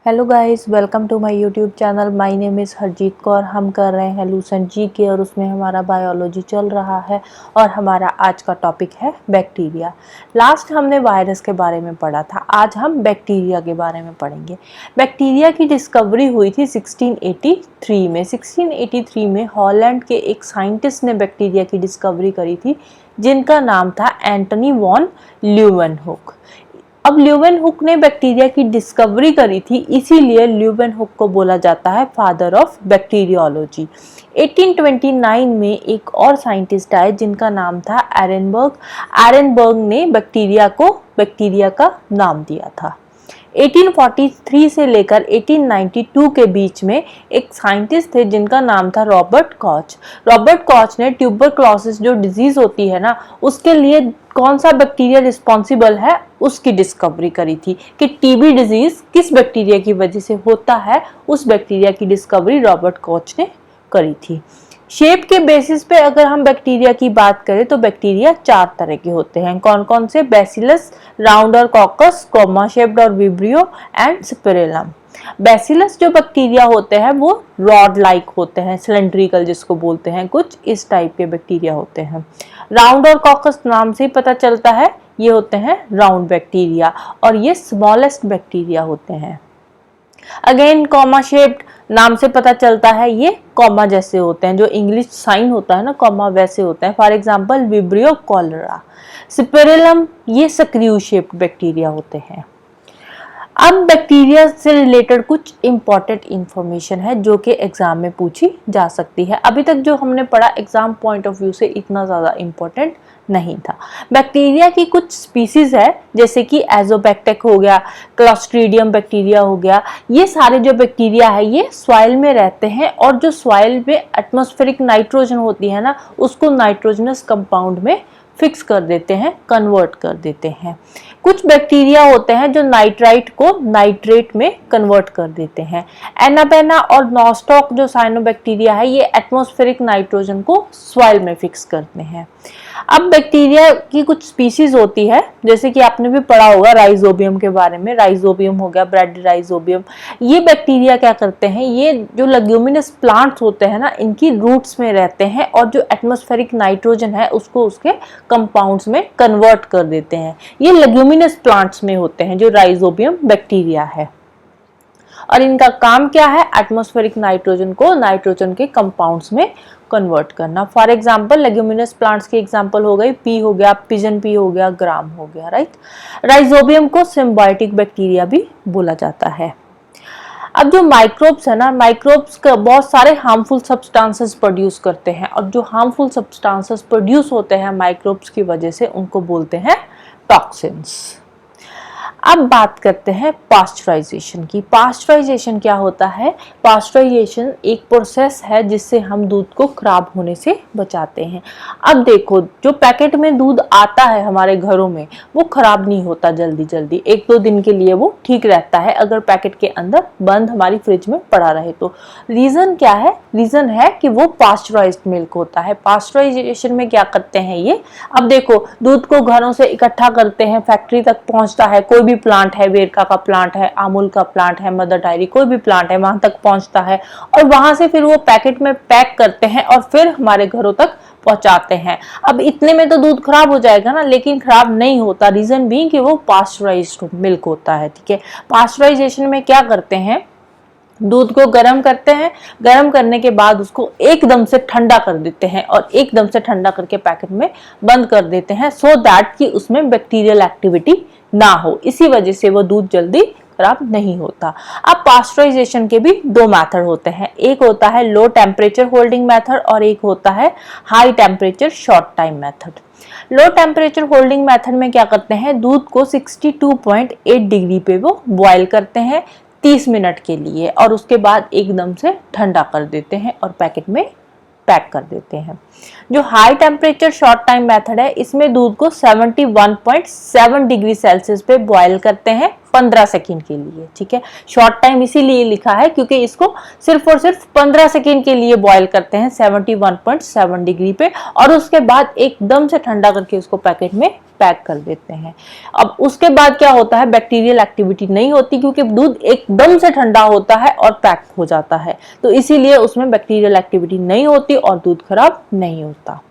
Hello guys, welcome to my YouTube channel. My name is Harjeet Kaur. हम कर रहे हैं लूसेंट जीके और उसमें हमारा बायोलॉजी चल रहा है और हमारा आज का टॉपिक है बैक्टीरिया। लास्ट हमने वायरस के बारे में पढ़ा था, आज हम बैक्टीरिया के बारे में पढ़ेंगे। बैक्टीरिया की डिस्कवरी हुई थी 1683 में। 1683 में हॉलैंड के एक साइंटिस्ट ने बैक्टीरिया की डिस्कवरी करी थी जिनका नाम था एंटनी वॉन ल्यूवेनहुक। अब ल्यूवेनहुक ने बैक्टीरिया की डिस्कवरी करी थी, इसीलिए ल्यूवेनहुक को बोला जाता है फादर ऑफ बैक्टीरियोलॉजी। 1829 में एक और साइंटिस्ट आए जिनका नाम था एरेनबर्ग। एरेनबर्ग ने बैक्टीरिया का नाम दिया था। 1843 से लेकर 1892 के बीच में एक साइंटिस्ट थे जिनका नाम था रॉबर्ट कॉच। रॉबर्ट कॉच ने ट्यूबरक्लोसिस जो डिजीज होती है ना, उसके लिए कौन सा बैक्टीरिया रिस्पॉन्सिबल है उसकी डिस्कवरी करी थी कि टीबी डिजीज किस बैक्टीरिया की वजह से होता है। उस बैक्टीरिया की डिस्कवरी रॉबर्ट कॉच ने करी थी। शेप के बेसिस पे अगर हम बैक्टीरिया की बात करें तो बैक्टीरिया 4 तरह के होते हैं। कौन कौन से? बैसिलस, राउंड और कॉकस, कॉमा शेप्ड और विब्रियो एंड स्पिरेलम। बैसिलस जो बैक्टीरिया होते हैं वो रॉड लाइक होते हैं, सिलेंड्रिकल जिसको बोलते हैं, कुछ इस टाइप के बैक्टीरिया होते हैं। राउंड और कॉकस नाम से ही पता चलता है ये होते हैं राउंड बैक्टीरिया और ये स्मॉलेस्ट बैक्टीरिया होते हैं। अगेन कॉमा शेप्ड नाम से पता चलता है ये कॉमा जैसे होते हैं, जो इंग्लिश साइन होता है ना कॉमा वैसे होते हैं। For example vibrio cholera. Spirillum ये सक्रिय शेप्ड बैक्टीरिया होते हैं। अब बैक्टीरिया से रिलेटेड कुछ इंपॉर्टेंट इंफॉर्मेशन है जो कि एग्जाम में पूछी जा सकती है। अभी तक जो हमने पढ़ा एग्जाम पॉइंट ऑफ व्यू से इतना ज़्यादा इंपॉर्टेंट नहीं था। बैक्टीरिया की कुछ स्पीसीज है जैसे कि एजोबैक्टेक हो गया, क्लॉस्ट्रीडियम बैक्टीरिया हो गया। ये सारे जो बैक्टीरिया है ये सॉइल में रहते हैं और जो सॉइल में एटमॉस्फेरिक नाइट्रोजन होती है ना, उसको नाइट्रोजनस कंपाउंड में फिक्स कर देते हैं, कन्वर्ट कर देते हैं। कुछ बैक्टीरिया होते हैं जो नाइट्राइट को नाइट्रेट में कन्वर्ट कर देते हैं। एनाबेना और नॉस्टॉक जो साइनोबैक्टीरिया है ये एटमॉस्फेरिक नाइट्रोजन को सॉइल में फिक्स करते हैं। अब बैक्टीरिया की कुछ स्पीसीज होती है जैसे कि आपने भी पढ़ा होगा राइजोबियम के बारे में। राइजोबियम हो गया, ब्रैडिराइजोबियम। ये बैक्टीरिया क्या करते हैं, ये जो लेग्यूमिनस प्लांट्स होते हैं ना, इनकी रूट्स में रहते हैं और जो एटमॉस्फेरिक नाइट्रोजन है उसको उसके कंपाउंड्स में कन्वर्ट कर देते हैं। ये लेग्यूमिनस प्लांट्स में होते हैं जो राइजोबियम बैक्टीरिया है और इनका काम क्या है, एटमॉस्फेरिक नाइट्रोजन को नाइट्रोजन के कंपाउंड्स में कन्वर्ट करना। फॉर एग्जांपल लेग्यूमिनस प्लांट्स की एग्जांपल हो गई पी हो गया, पिजन पी हो गया, ग्राम हो गया, राइट। राइजोबियम को सिम्बायोटिक बैक्टीरिया भी बोला जाता है। अब जो माइक्रोब्स है ना, माइक्रोब्स का बहुत सारे हार्मफुल सब्सटेंसेस प्रोड्यूस करते हैं और जो हार्मफुल सब्सटेंसेस प्रोड्यूस होते हैं माइक्रोब्स की वजह से उनको बोलते हैं टॉक्सिन्स। अब बात करते हैं पास्चराइजेशन की। पास्चराइजेशन क्या होता है? पास्चराइजेशन एक प्रोसेस है जिससे हम दूध को खराब होने से बचाते हैं। अब देखो जो पैकेट में दूध आता है हमारे घरों में वो खराब नहीं होता जल्दी जल्दी, 1-2 दिन के लिए वो ठीक रहता है अगर पैकेट के अंदर बंद हमारी फ्रिज में पड़ा रहे तो। रीजन क्या है? रीजन है कि वो पास्चराइज्ड मिल्क होता है। पास्चराइजेशन में क्या करते हैं ये, अब देखो दूध को घरों से इकट्ठा करते हैं, फैक्ट्री तक पहुंचता है, कोई भी प्लांट है, वेरका का प्लांट है, अमूल का प्लांट है, मदर डायरी, कोई भी प्लांट है वहां तक पहुंचता है और वहां से फिर वो पैकेट में पैक करते हैं और फिर हमारे घरों तक पहुंचाते हैं। अब इतने में तो दूध खराब हो जाएगा ना, लेकिन खराब नहीं होता। रीजन भी कि वो पास्चराइज्ड मिल्क होता है, ठीक है। पास्चराइजेशन में क्या करते हैं, दूध को गर्म करते हैं, गर्म करने के बाद उसको एकदम से ठंडा कर देते हैं और एकदम से ठंडा करके पैकेट में बंद कर देते हैं सो दैट कि उसमें बैक्टीरियल एक्टिविटी ना हो। इसी वजह से वो दूध जल्दी खराब नहीं होता। अब पास्चराइजेशन के भी 2 मेथड होते हैं, एक होता है लो टेम्परेचर होल्डिंग मेथड और एक होता है high temperature short time method. Low temperature holding method में क्या करते हैं, दूध को 62.8 डिग्री पे वो बॉयल करते हैं 30 मिनट के लिए और उसके बाद एकदम से ठंडा कर देते हैं और पैकेट में पैक कर देते हैं। जो high temperature short time method है इसमें दूध को 71.7 डिग्री सेल्सियस पे बॉयल करते हैं 15 सेकंड के लिए, ठीक है। शॉर्ट टाइम इसीलिए लिखा है क्योंकि इसको सिर्फ और सिर्फ 15 सेकंड के लिए बॉईल करते हैं 71.7 डिग्री पे, और उसके बाद एकदम से ठंडा करके उसको पैकेट में पैक कर देते हैं। अब उसके बाद क्या होता है, बैक्टीरियल एक्टिविटी नहीं होती क्योंकि दूध एकदम से ठंडा होता है और पैक हो जाता है, तो इसीलिए उसमें बैक्टीरियल एक्टिविटी नहीं होती और दूध खराब नहीं होता।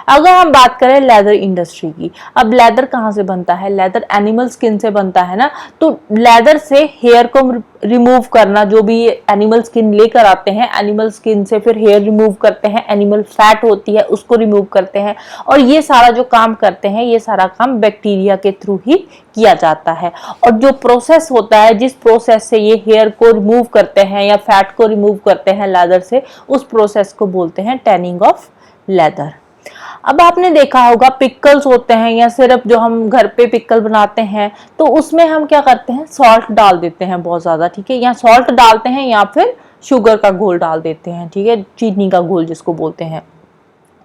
अगर हम बात करें लेदर इंडस्ट्री की, अब लेदर कहाँ से बनता है, लेदर एनिमल स्किन से बनता है ना, तो लेदर से हेयर को रिमूव करना, जो भी एनिमल स्किन लेकर आते हैं, एनिमल स्किन से फिर हेयर रिमूव करते हैं, एनिमल फैट होती है उसको रिमूव करते हैं, और ये सारा जो काम करते हैं ये सारा काम बैक्टीरिया के थ्रू ही किया जाता है। और जो प्रोसेस होता है, जिस प्रोसेस से ये हेयर को रिमूव करते हैं या फैट को रिमूव करते हैं लेदर से, उस प्रोसेस को बोलते हैं टैनिंग ऑफ लेदर। अब आपने देखा होगा पिकल्स होते हैं या सिर्फ जो हम घर पे पिकल बनाते हैं, तो उसमें हम क्या करते हैं, सॉल्ट डाल देते हैं बहुत ज्यादा, ठीक है, या सॉल्ट डालते हैं या फिर शुगर का घोल डाल देते हैं, ठीक है, चीनी का घोल जिसको बोलते हैं।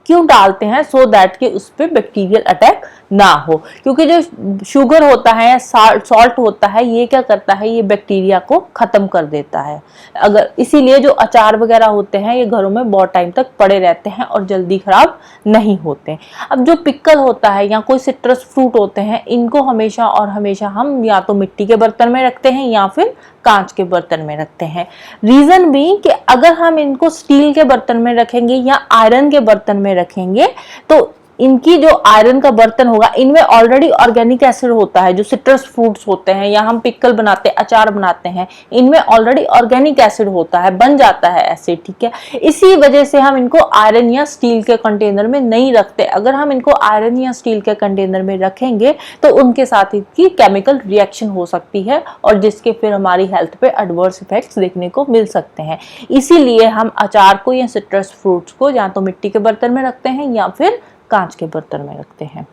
क्यों डालते हैं, सो दैट कि उस पर बैक्टीरियल अटैक ना हो, क्योंकि जो शुगर होता है या सॉल्ट होता है ये क्या करता है, ये बैक्टीरिया को खत्म कर देता है। अगर इसीलिए जो अचार वगैरह होते हैं ये घरों में बहुत टाइम तक पड़े रहते हैं और जल्दी खराब नहीं होते। अब जो पिकल होता है या कोई सिट्रस फ्रूट होते हैं, इनको हमेशा और हमेशा हम या तो मिट्टी के बर्तन में रखते हैं या फिर कांच के बर्तन में रखते हैं। रीजन भी कि अगर हम इनको स्टील के बर्तन में रखेंगे या आयरन के बर्तन में रखेंगे तो इनकी जो आयरन का बर्तन होगा, इनमें ऑलरेडी ऑर्गेनिक एसिड होता है। जो सिट्रस फ्रूट्स होते हैं या हम पिकल बनाते हैं, अचार बनाते हैं, इनमें ऑलरेडी ऑर्गेनिक एसिड होता है, बन जाता है एसिड, ठीक है। इसी वजह से हम इनको आयरन या स्टील के कंटेनर में नहीं रखते। अगर हम इनको आयरन या स्टील के कंटेनर में रखेंगे तो उनके साथ इनकी केमिकल रिएक्शन हो सकती है और जिसके फिर हमारी हेल्थ पे एडवर्स इफेक्ट्स देखने को मिल सकते हैं। इसीलिए हम अचार को या सिट्रस फ्रूट्स को या तो मिट्टी के बर्तन में रखते हैं या फिर कांच के बर्तन में रखते हैं।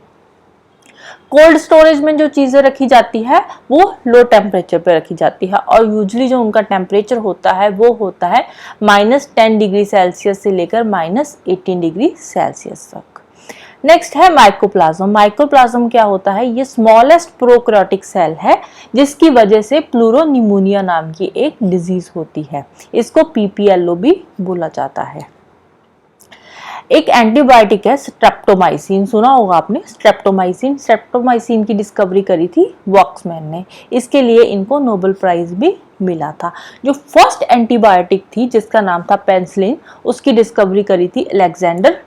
कोल्ड स्टोरेज में जो चीजें रखी जाती है वो लो टेम्परेचर पे रखी जाती है और यूजुअली जो उनका टेम्परेचर होता है वो होता है -10 डिग्री सेल्सियस से लेकर -18 डिग्री सेल्सियस तक। नेक्स्ट है माइकोप्लाज्म। माइकोप्लाज्म क्या होता है, ये स्मॉलेस्ट प्रोकैरियोटिक सेल है जिसकी वजह से प्लूरोनिमोनिया नाम की एक डिजीज होती है। इसको PPLO भी बोला जाता है। एक एंटीबायोटिक है स्ट्रेप्टोमाइसिन, सुना होगा आपने स्ट्रेप्टोमाइसिन। स्ट्रेप्टोमाइसिन की डिस्कवरी करी थी वॉक्समैन ने, इसके लिए इनको नोबेल प्राइज भी मिला था। जो फर्स्ट एंटीबायोटिक थी जिसका नाम था पेनिसिलिन, उसकी डिस्कवरी करी थी अलेक्जेंडर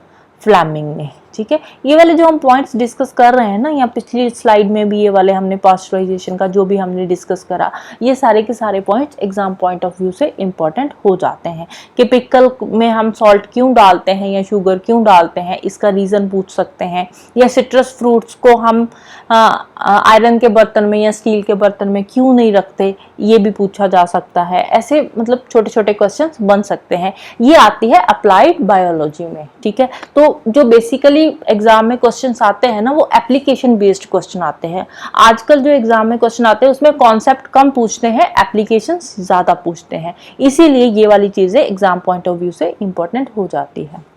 फ्लेमिंग ने, ठीक है। ये वाले जो हम पॉइंट्स डिस्कस कर रहे हैं ना, या पिछली स्लाइड में भी ये वाले हमने पास्चराइजेशन का जो भी हमने डिस्कस करा, ये सारे के सारे points exam point of view से इंपॉर्टेंट हो जाते हैं। कि पिकल में हम सॉल्ट क्यों डालते हैं या शुगर क्यों डालते हैं, इसका रीजन पूछ सकते हैं। या सिट्रस फ्रूट्स को हम आयरन के बर्तन में या स्टील के बर्तन में क्यों नहीं रखते, ये भी पूछा जा सकता है। ऐसे मतलब छोटे छोटे क्वेश्चन बन सकते हैं। ये आती है अप्लाइड बायोलॉजी में, ठीक है। तो जो बेसिकली एग्जाम में क्वेश्चंस आते हैं ना, वो एप्लीकेशन बेस्ड क्वेश्चन आते हैं। आजकल जो एग्जाम में क्वेश्चन आते हैं उसमें कॉन्सेप्ट कम पूछते हैं, एप्लीकेशंस ज्यादा पूछते हैं। इसीलिए ये वाली चीजें एग्जाम पॉइंट ऑफ व्यू से इंपॉर्टेंट हो जाती है।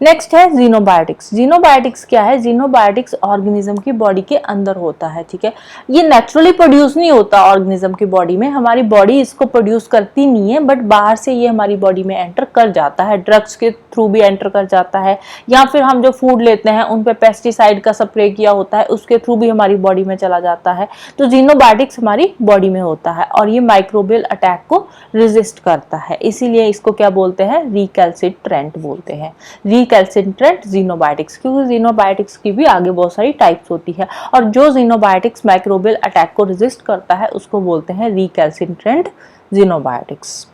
नेक्स्ट है जीनोबायोटिक्स। जीनोबायोटिक्स क्या है, जीनोबायोटिक्स ऑर्गेनिज्म की बॉडी के अंदर होता है, ठीक है। ये नेचुरली प्रोड्यूस नहीं होता ऑर्गेनिज्म की बॉडी में, हमारी बॉडी इसको प्रोड्यूस करती नहीं है, बट बाहर से ये हमारी बॉडी में एंटर कर जाता है। ड्रग्स के थ्रू भी एंटर कर जाता है, या फिर हम जो फूड लेते हैं उन पे पेस्टिसाइड का स्प्रे किया होता है, उसके थ्रू भी हमारी बॉडी में चला जाता है। तो जीनोबायोटिक्स हमारी बॉडी में होता है और ये माइक्रोबियल अटैक को रेजिस्ट करता है। इसीलिए इसको क्या बोलते हैं, रिकैल्सिट्रेंट बोलते हैं, रिकैल्सिट्रेंट जीनोबायोटिक्स। क्योंकि जीनोबायोटिक्स की भी आगे बहुत सारी टाइप्स होती है और जो जीनोबायोटिक्स माइक्रोबियल अटैक को रेजिस्ट करता है उसको बोलते हैं रिकैल्सिट्रेंट जीनोबायोटिक्स।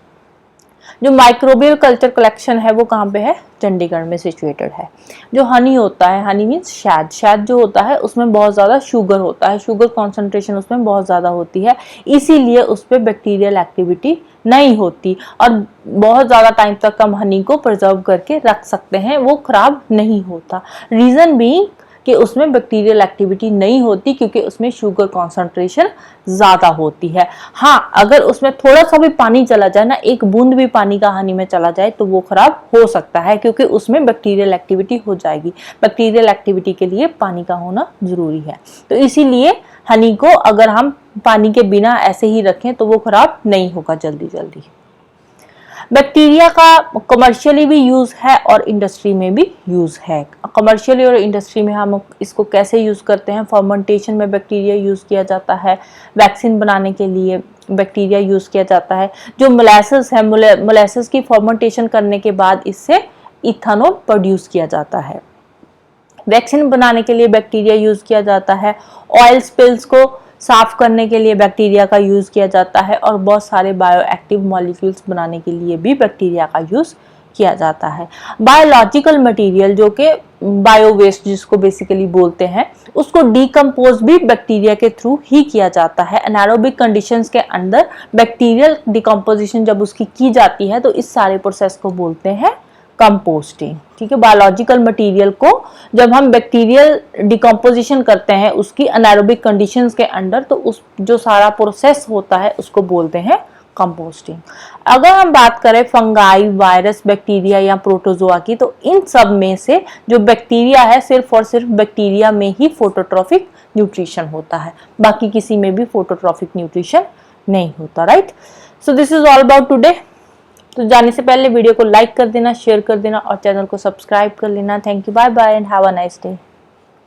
जो माइक्रोबियल कल्चर कलेक्शन है वो कहाँ पे है, चंडीगढ़ में सिचुएटेड है। जो हनी होता है, हनी मीन्स शहद, शहद जो होता है उसमें बहुत ज़्यादा शुगर होता है, शुगर कॉन्सेंट्रेशन उसमें बहुत ज़्यादा होती है, इसीलिए उस पर बैक्टीरियल एक्टिविटी नहीं होती और बहुत ज़्यादा टाइम तक हम हनी को प्रिजर्व करके रख सकते हैं, वो खराब नहीं होता। रीज़न बीइंग कि उसमें बैक्टीरियल एक्टिविटी नहीं होती, क्योंकि उसमें शुगर कॉन्सेंट्रेशन ज़्यादा होती है। हाँ, अगर उसमें थोड़ा सा भी पानी चला जाए ना, एक बूंद भी पानी का हनी में चला जाए तो वो खराब हो सकता है, क्योंकि उसमें बैक्टीरियल एक्टिविटी हो जाएगी। बैक्टीरियल एक्टिविटी के लिए पानी का होना जरूरी है। तो इसीलिए हनी को अगर हम पानी के बिना ऐसे ही रखें तो वो खराब नहीं होगा जल्दी जल्दी। बैक्टीरिया का कमर्शियली भी यूज है और इंडस्ट्री में भी यूज है। कमर्शियली और इंडस्ट्री में हम इसको कैसे यूज करते हैं? फर्मेंटेशन में बैक्टीरिया यूज किया जाता है, वैक्सीन बनाने के लिए बैक्टीरिया यूज किया जाता है। जो मोलेसेस है, मोलेसेस की फर्मेंटेशन करने के बाद इससे इथेनॉल प्रोड्यूस किया जाता है। वैक्सीन बनाने के लिए बैक्टीरिया यूज किया जाता है। ऑयल स्पिल्स को साफ करने के लिए बैक्टीरिया का यूज किया जाता है, और बहुत सारे बायोएक्टिव मॉलिक्यूल्स बनाने के लिए भी बैक्टीरिया का यूज किया जाता है। बायोलॉजिकल मटेरियल जो कि बायो वेस्ट जिसको बेसिकली बोलते हैं, उसको डीकम्पोज भी बैक्टीरिया के थ्रू ही किया जाता है। एनारोबिक कंडीशंस के अंदर बैक्टीरियल डिकम्पोजिशन जब उसकी की जाती है तो इस सारे प्रोसेस को बोलते हैं कंपोस्टिंग। ठीक है, बायोलॉजिकल मटेरियल को जब हम बैक्टीरियल डिकम्पोजिशन करते हैं उसकी एनारोबिक कंडीशंस के अंदर, तो उस जो सारा प्रोसेस होता है उसको बोलते हैं कंपोस्टिंग। अगर हम बात करें फंगाई, वायरस, बैक्टीरिया या प्रोटोजोआ की, तो इन सब में से जो बैक्टीरिया है सिर्फ और सिर्फ बैक्टीरिया में ही फोटोट्रॉफिक न्यूट्रिशन होता है, बाकी किसी में भी फोटोट्रॉफिक न्यूट्रिशन नहीं होता। Right, so this is all about today. तो जाने से पहले वीडियो को लाइक कर देना, शेयर कर देना और चैनल को सब्सक्राइब कर लेना। Thank you, bye bye and have a nice day.